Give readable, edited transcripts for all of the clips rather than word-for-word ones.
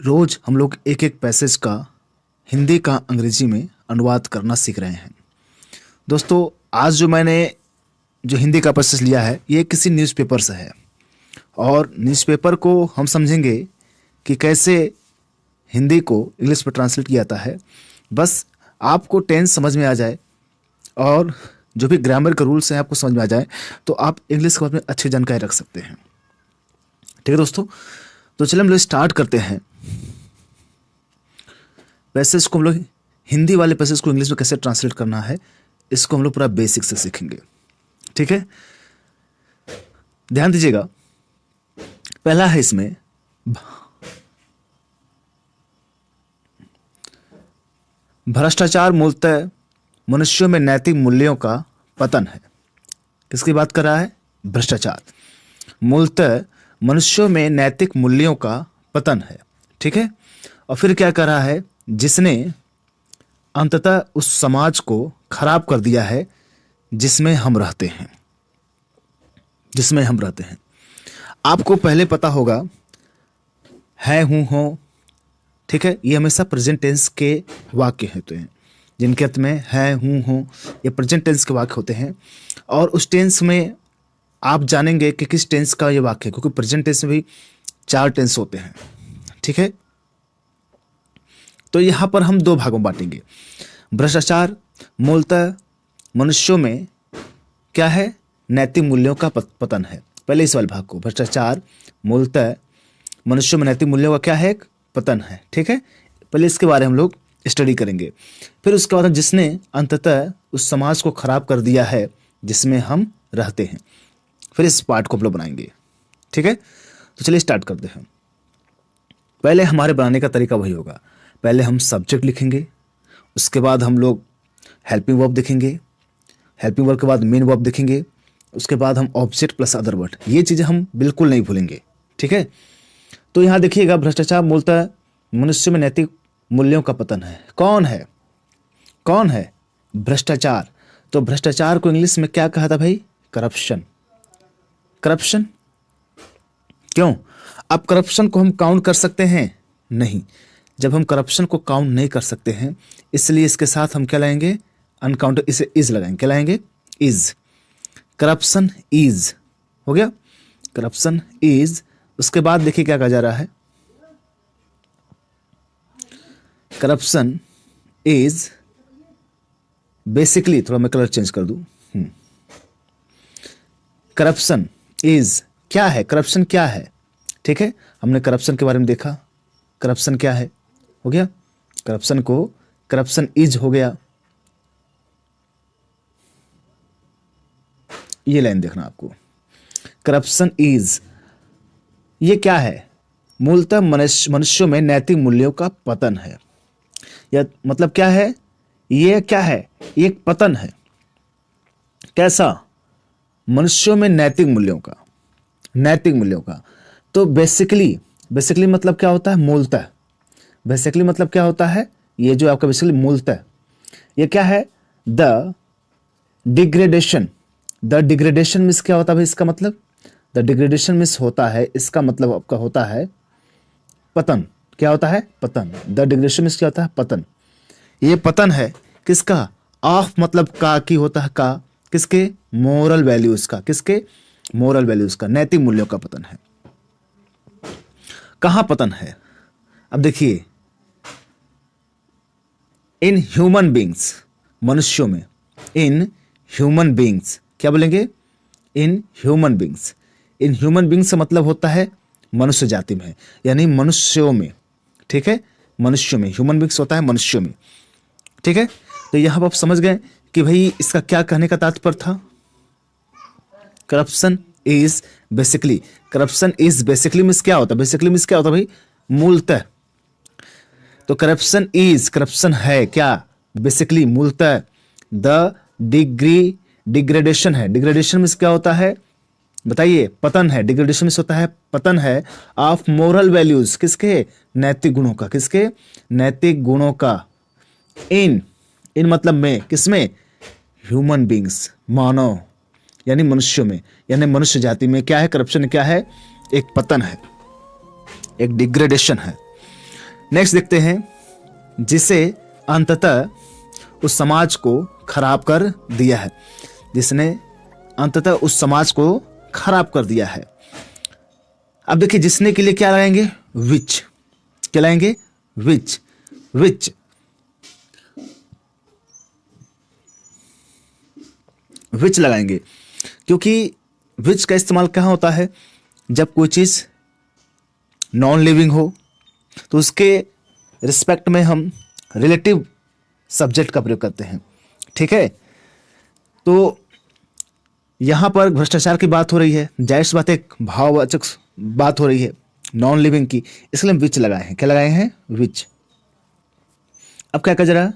रोज हम लोग एक एक पैसेज का हिंदी का अंग्रेजी में अनुवाद करना सीख रहे हैं। दोस्तों, आज जो मैंने जो हिंदी का पैसेज लिया है ये किसी न्यूज़पेपर से है और न्यूज़पेपर को हम समझेंगे कि कैसे हिंदी को इंग्लिश में ट्रांसलेट किया जाता है। बस आपको टेंस समझ में आ जाए और जो भी ग्रामर के रूल्स हैं आपको समझ में आ जाए तो आप इंग्लिश के बारे में अच्छी जानकारी रख सकते हैं। ठीक है दोस्तों, तो चलिए हम लोग स्टार्ट करते हैं। पैसेज को हम लोग हिंदी वाले पैसेज को इंग्लिश में कैसे ट्रांसलेट करना है इसको हम लोग पूरा बेसिक से सीखेंगे। ठीक है, ध्यान दीजिएगा। पहला है इसमें भ्रष्टाचार मूलतः मनुष्यों में नैतिक मूल्यों का पतन है। किसकी बात कर रहा है? भ्रष्टाचार मूलतः मनुष्यों में नैतिक मूल्यों का पतन है। ठीक है, और फिर क्या कर रहा है? जिसने अंततः उस समाज को खराब कर दिया है जिसमें हम रहते हैं। जिसमें हम रहते हैं आपको पहले पता होगा है, हूं, हो। ठीक है, ये हमेशा प्रेजेंट टेंस के वाक्य होते हैं जिनके अर्थ में है, हूं, हो। ये प्रेजेंट टेंस के वाक्य होते हैं और उस टेंस में आप जानेंगे कि किस टेंस का ये वाक्य है, क्योंकि प्रेजेंट टेंस में भी 4 टेंस होते हैं। ठीक है, तो यहां पर हम 2 भागों में बांटेंगे। भ्रष्टाचार मूलतः मनुष्यों में क्या है? नैतिक मूल्यों का पतन है। पहले इस वाले भाग को, भ्रष्टाचार मूलतः मनुष्यों में नैतिक मूल्यों का क्या है? पतन है। ठीक है, पहले इसके बारे में हम लोग स्टडी करेंगे। फिर उसके बाद जिसने अंततः उस समाज को खराब कर दिया है जिसमें हम रहते हैं, फिर इस पार्ट को हम लोग बनाएंगे। ठीक है, तो चलिए स्टार्ट करते हैं। पहले हमारे बनाने का तरीका वही होगा। पहले हम सब्जेक्ट लिखेंगे, उसके बाद हम लोग हेल्पिंग वर्ब लिखेंगे, हेल्पिंग वर्ब के बाद मेन वर्ब लिखेंगे, उसके बाद हम ऑब्जेक्ट प्लस अदर वर्ड, ये चीज़ें हम बिल्कुल नहीं भूलेंगे। ठीक है, तो यहाँ देखिएगा, भ्रष्टाचार मूलतः मनुष्य में नैतिक मूल्यों का पतन है। कौन है? कौन है? भ्रष्टाचार। तो भ्रष्टाचार को इंग्लिश में क्या कहा था भाई? करप्शन। करप्शन। क्यों? अब करप्शन को हम काउंट कर सकते हैं? नहीं। जब हम करप्शन को काउंट नहीं कर सकते हैं इसलिए इसके साथ हम क्या लाएंगे? अनकाउंट, इसे इज लगाएंगे। क्या लाएंगे? इज। करप्शन इज हो गया। Corruption is. उसके बाद देखिए क्या कहा जा रहा है? करप्शन इज बेसिकली, थोड़ा मैं कलर चेंज कर दूं। करप्शन इज क्या है? करप्शन क्या है? ठीक है, हमने करप्शन के बारे में देखा। करप्शन क्या है? हो गया। करप्शन को करप्शन इज हो गया। ये लाइन देखना आपको। करप्शन इज ये क्या है? मूलतः मनुष्यों में नैतिक मूल्यों का पतन है। या मतलब क्या है? ये क्या है? ये एक पतन है। कैसा? मनुष्यों में नैतिक मूल्यों का। नैतिक मूल्यों का। तो बेसिकली मतलब क्या होता है? मूलतः। बेसिकली मतलब क्या होता है? ये जो आपका बेसिकली मूलतः, ये क्या है? The degradation. The degradation means क्या होता है? इसका मतलब द डिग्रेडेशन मीन्स होता है, इसका मतलब आपका होता है पतन। क्या होता है? पतन। द डिग्रेडेशन मीन्स क्या होता है? पतन। ये पतन है किसका? ऑफ मतलब का, की होता है का, किसके? मोरल वैल्यूज का। किसके? मोरल वैल्यूज का, नैतिक मूल्यों का पतन है। कहां पतन है? अब देखिए, इन ह्यूमन बींग्स, मनुष्यों में। इन ह्यूमन बींग्स, क्या बोलेंगे? In human beings. In human beings का मतलब होता है मनुष्य जाति में, यानी मनुष्यों में। ठीक है, मनुष्यों में। ह्यूमन बींग्स होता है मनुष्यों में। ठीक है, तो यहां पर आप समझ गए कि भाई इसका क्या कहने का तात्पर्य था? Corruption is basically. Corruption is basically means क्या होता है? बेसिकली मीन्स क्या होता है भाई? मूलतः। तो करप्शन इज, करप्शन है क्या? बेसिकली, मूलतः। द डिग्रेडेशन है। डिग्रेडेशन मीन्स क्या होता है? बताइए। पतन है। डिग्रेडेशन मीन्स होता है पतन है ऑफ मोरल वैल्यूज। किसके? नैतिक गुणों का। किसके? नैतिक गुणों का। इन मतलब में, किसमें? ह्यूमन बींग्स, मानव, यानी मनुष्यों में, यानी मनुष्य जाति में। क्या है? करप्शन क्या है? एक पतन है, एक डिग्रेडेशन है। नेक्स्ट देखते हैं, जिसे अंततः उस समाज को खराब कर दिया है, जिसने अंततः उस समाज को खराब कर दिया है। अब देखिए, जिसने के लिए क्या लगाएंगे, विच। क्या लगाएंगे, विच। विच विच लगाएंगे, क्योंकि विच का इस्तेमाल कहाँ होता है, जब कोई चीज नॉन लिविंग हो तो उसके रिस्पेक्ट में हम रिलेटिव सब्जेक्ट का प्रयोग करते हैं। ठीक है, तो यहां पर भ्रष्टाचार की बात हो रही है, जाहिर सी बात एक भाववाचक बात हो रही है नॉन लिविंग की, इसलिए हम विच लगाए हैं। क्या लगाए हैं, विच। अब क्या कहा जरा,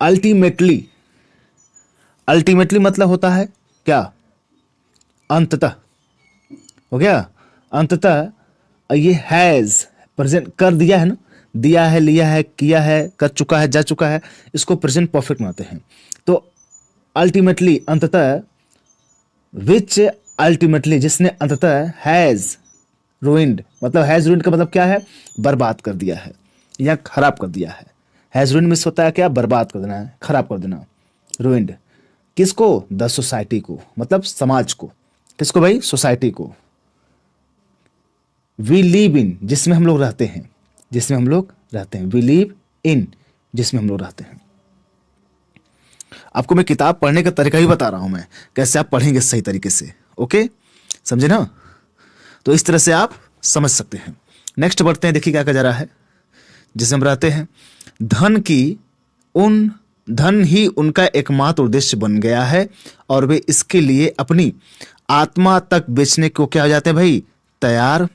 अल्टीमेटली। अल्टीमेटली मतलब होता है क्या, अंततः। हो गया, अंततः। ये हैज प्रेजेंट कर दिया है ना, दिया है, लिया है, किया है, कर चुका है, जा चुका है, इसको प्रेजेंट परफेक्ट मानते हैं। तो अल्टीमेटली, अंततः, विच अल्टीमेटली, जिसने अंततः हैज रूइंड, मतलब हैज रूइंड का मतलब क्या है, बर्बाद कर दिया है या खराब कर दिया है। हैज रूइंड मिस होता है क्या, बर्बाद कर देना है, खराब कर देना। रूइंड किसको, द सोसाइटी को, मतलब समाज को। किसको भाई, सोसाइटी को। वी लिव इन, जिसमें हम लोग रहते हैं, जिसमें हम लोग रहते हैं। वी लिव इन, जिसमें हम लोग रहते हैं। आपको मैं किताब पढ़ने का तरीका ही बता रहा हूं, मैं कैसे आप पढ़ेंगे सही तरीके से। ओके, समझे ना, तो इस तरह से आप समझ सकते हैं। नेक्स्ट बढ़ते हैं, देखिए क्या कहा जा रहा है, जिसमें हम रहते हैं। धन ही उनका एकमात्र उद्देश्य बन गया है और वे इसके लिए अपनी आत्मा तक बेचने को क्या हो जाते हैं भाई, तैयार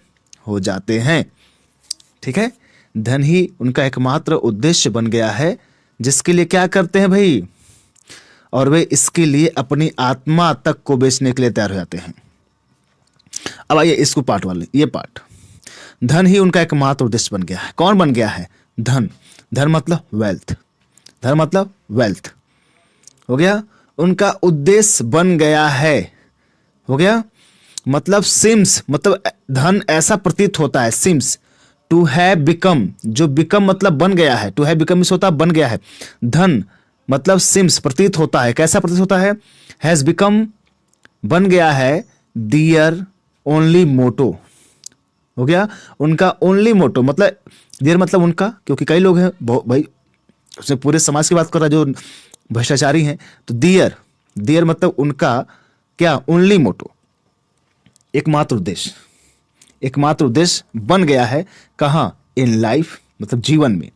हो जाते हैं। ठीक है, धन ही उनका एकमात्र उद्देश्य बन गया है, जिसके लिए क्या करते हैं भाई, और वे इसके लिए अपनी आत्मा तक को बेचने के लिए तैयार हो जाते हैं। अब आइए इसको पार्ट वाले, ये पार्ट। धन ही उनका एकमात्र उद्देश्य बन गया है। कौन बन गया है, धन। धन मतलब वेल्थ, धन मतलब वेल्थ। हो गया, उनका उद्देश्य बन गया है। हो गया, मतलब सिम्स, मतलब धन ऐसा प्रतीत होता है। सिम्स टू हैव बिकम, जो बिकम मतलब बन गया है, टू हैव बिकम इस होता बन गया है। धन मतलब सिम्स प्रतीत होता है, कैसा प्रतीत होता है, हैज बिकम बन गया है, दियर ओनली मोटो। हो गया, उनका ओनली मोटो, मतलब दियर मतलब उनका, क्योंकि कई लोग हैं भाई, उसमें पूरे समाज की बात कर रहा है जो भ्रष्टाचारी हैं, तो दियर, दियर मतलब उनका क्या, ओनली मोटो, एकमात्र उद्देश्य। एकमात्र उद्देश्य बन गया है कहाँ, इन लाइफ, मतलब जीवन में।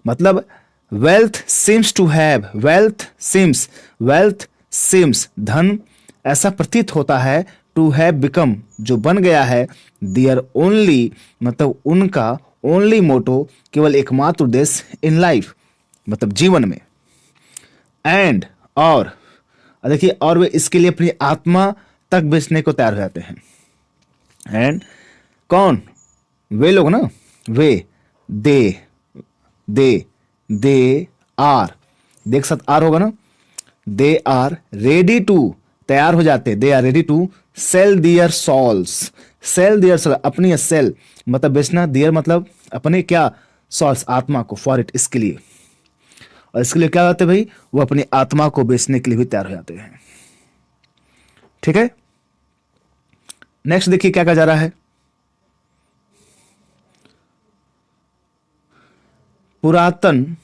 मतलब wealth seems to have, wealth seems, wealth seems, धन ऐसा प्रतीत होता है, टू हैव बिकम जो बन गया है, दियर ओनली मतलब उनका ओनली मोटो केवल एकमात्र उद्देश्य, इन लाइफ मतलब जीवन में। एंड और देखिए, और वे इसके लिए अपनी आत्मा तक बेचने को तैयार हो जाते हैं। एंड कौन, वे लोग ना, वे, दे आर, देख सकते आर होगा ना, दे आर रेडी टू, तैयार हो जाते, they are ready to sell their souls, sell their soul, अपनी सेल मतलब बेचना, दियर मतलब अपने क्या, सॉल्स आत्मा को, फॉर इट इसके लिए। और इसके लिए क्या होते हैं भाई, वो अपनी आत्मा को बेचने के लिए भी तैयार हो जाते हैं। ठीक है, नेक्स्ट देखिए क्या कहा जा रहा है, पुरातन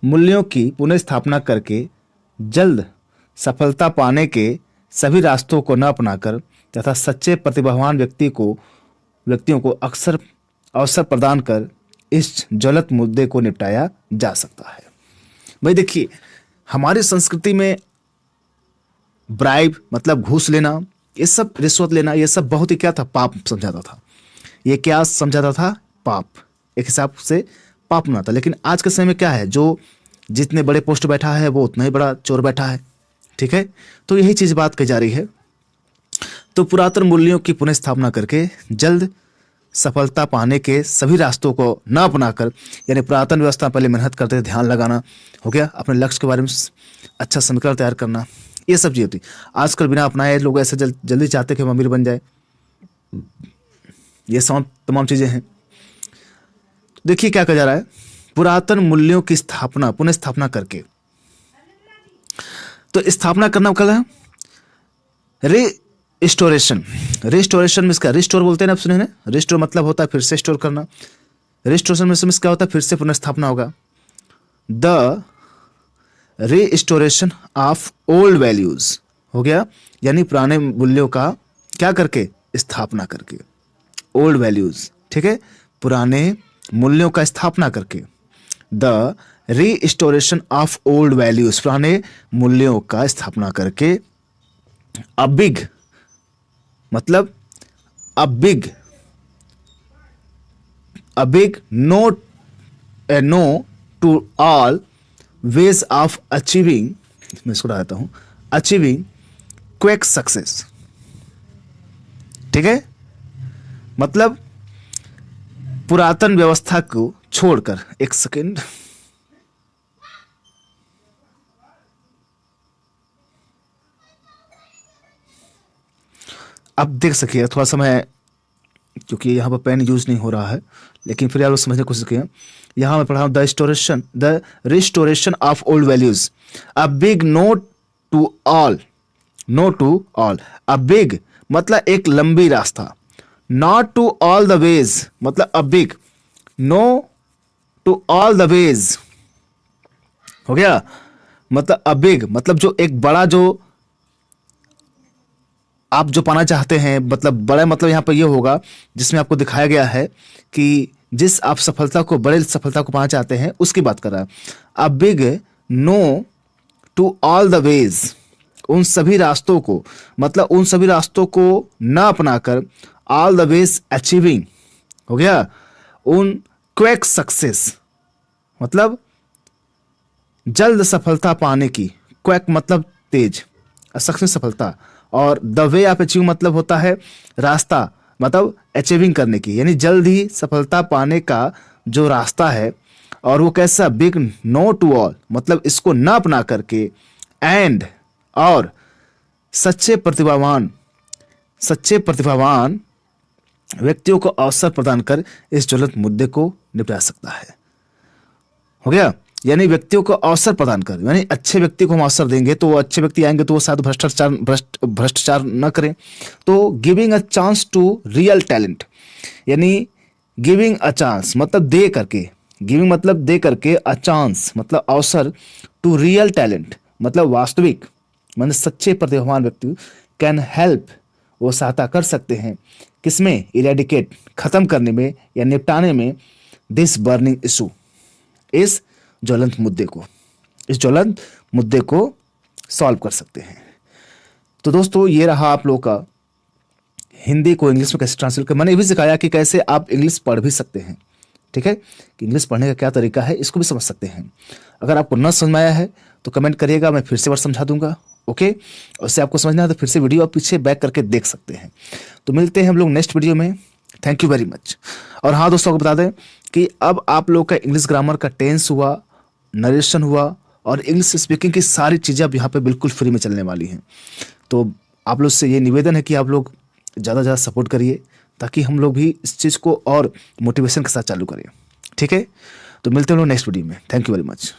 मूल्यों की पुनः स्थापना करके जल्द सफलता पाने के सभी रास्तों को न अपनाकर तथा सच्चे प्रतिभावान व्यक्तियों को अक्सर अवसर प्रदान कर इस ज्वलंत मुद्दे को निपटाया जा सकता है। भाई देखिए, हमारी संस्कृति में ब्राइब मतलब घूस लेना, ये सब रिश्वत लेना, ये सब बहुत ही क्या था, पाप समझाता था। ये क्या समझाता था, पाप, एक हिसाब से पाप ना था। लेकिन आज के समय में क्या है, जो जितने बड़े पोस्ट बैठा है वो उतना ही बड़ा चोर बैठा है। ठीक है, तो यही चीज बात कही जा रही है। तो पुरातन मूल्यों की पुनः स्थापना करके जल्द सफलता पाने के सभी रास्तों को न अपनाकर, यानी पुरातन व्यवस्था पहले मेहनत करते थे, ध्यान लगाना, हो गया, अपने लक्ष्य के बारे में अच्छा समीकरण तैयार करना, ये सब चीज़ होती। आजकल बिना अपनाए लोग ऐसे जल्दी चाहते कि हम अमीर बन जाए, ये तमाम चीजें हैं। देखिए क्या कहा जा रहा है, पुरातन मूल्यों की स्थापना, पुनः स्थापना करके। तो स्थापना करना क्या है, रिस्टोरेशन। रिस्टोरेशन में इसका रिस्टोर बोलते हैं ना, आप सुने ना, रिस्टोर मतलब होता है फिर से स्टोर करना। रिस्टोरेशन में क्या होता है, फिर से पुनः स्थापना होगा। The restoration of old values हो गया, यानी पुराने मूल्यों का क्या करके, स्थापना करके, ओल्ड वैल्यूज, ठीक है, पुराने मूल्यों का स्थापना करके। The restoration of old values, पुराने मूल्यों का स्थापना करके। अ बिग मतलब a big no to all ways of achieving, मैं इसको डालता हूं, अचीविंग क्विक सक्सेस, ठीक है, मतलब पुरातन व्यवस्था को छोड़कर, एक सेकेंड, अब देख सकिए थोड़ा समय, क्योंकि यहाँ पर पेन यूज नहीं हो रहा है, लेकिन फिर आप लोग समझने की कोशिश करिए। यहाँ मैं पढ़ा हूँ, the restoration of old values, a big to all no to all. A big मतलब एक लंबी रास्ता, not to all the ways मतलब a big, no to all the ways हो गया, मतलब अ बिग मतलब जो एक बड़ा, जो आप जो पाना चाहते हैं, मतलब बड़ा मतलब यहाँ पर यह होगा जिसमें आपको दिखाया गया है कि जिस आप सफलता को, बड़े सफलता को पाना चाहते हैं, उसकी बात कर रहा है। A big no to all the ways, उन सभी रास्तों को, मतलब उन सभी रास्तों को न अपनाकर, ऑल द वेज अचीविंग हो गया, उन क्विक सक्सेस मतलब जल्द सफलता पाने की, क्विक मतलब तेज, सक्सेस सफलता, और द वे ऑफ अचीव मतलब होता है रास्ता, मतलब अचीविंग करने की, यानी जल्द ही सफलता पाने का जो रास्ता है। और वो कैसा, बिग नो टू ऑल मतलब इसको न अपना करके, एंड और सच्चे प्रतिभावान व्यक्तियों को अवसर प्रदान कर इस ज्वलंत मुद्दे को निपटा सकता है। हो गया, यानी व्यक्तियों को अवसर प्रदान कर, यानी अच्छे व्यक्ति को हम अवसर देंगे तो वो अच्छे व्यक्ति आएंगे, तो वो शायद भ्रष्टाचार न करें। तो giving a chance to real talent, यानी गिविंग अ चांस मतलब दे करके, गिविंग मतलब दे करके, अ चांस मतलब अवसर, टू रियल टैलेंट मतलब वास्तविक, मतलब सच्चे प्रतिभावान व्यक्ति, कैन हेल्प वो सहायता कर सकते हैं, किसमें, इरेडिकेट खत्म करने में या निपटाने में, दिस बर्निंग इशू, इस ज्वलंत मुद्दे को सॉल्व कर सकते हैं। तो दोस्तों ये रहा आप लोगों का हिंदी को इंग्लिश में कैसे ट्रांसलेट कर, मैंने ये भी सिखाया कि कैसे आप इंग्लिश पढ़ भी सकते हैं, ठीक है, कि इंग्लिश पढ़ने का क्या तरीका है, इसको भी समझ सकते हैं। अगर आपको न समझ में आया है तो कमेंट करिएगा, मैं फिर से बार समझा दूंगा, ओके। और उससे आपको समझना है तो फिर से वीडियो आप पीछे बैक करके देख सकते हैं। तो मिलते हैं हम लोग नेक्स्ट वीडियो में, थैंक यू वेरी मच। और हाँ दोस्तों, को बता दें कि अब आप लोग का इंग्लिश ग्रामर का टेंस हुआ, नरेशन हुआ, और इंग्लिश स्पीकिंग की सारी चीज़ें अब यहाँ पे बिल्कुल फ्री में चलने वाली हैं। तो आप लोग से ये निवेदन है कि आप लोग ज़्यादा से ज़्यादा सपोर्ट करिए, ताकि हम लोग भी इस चीज़ को और मोटिवेशन के साथ चालू करें, ठीक है। तो मिलते हैं लोग नेक्स्ट वीडियो में, थैंक यू वेरी मच।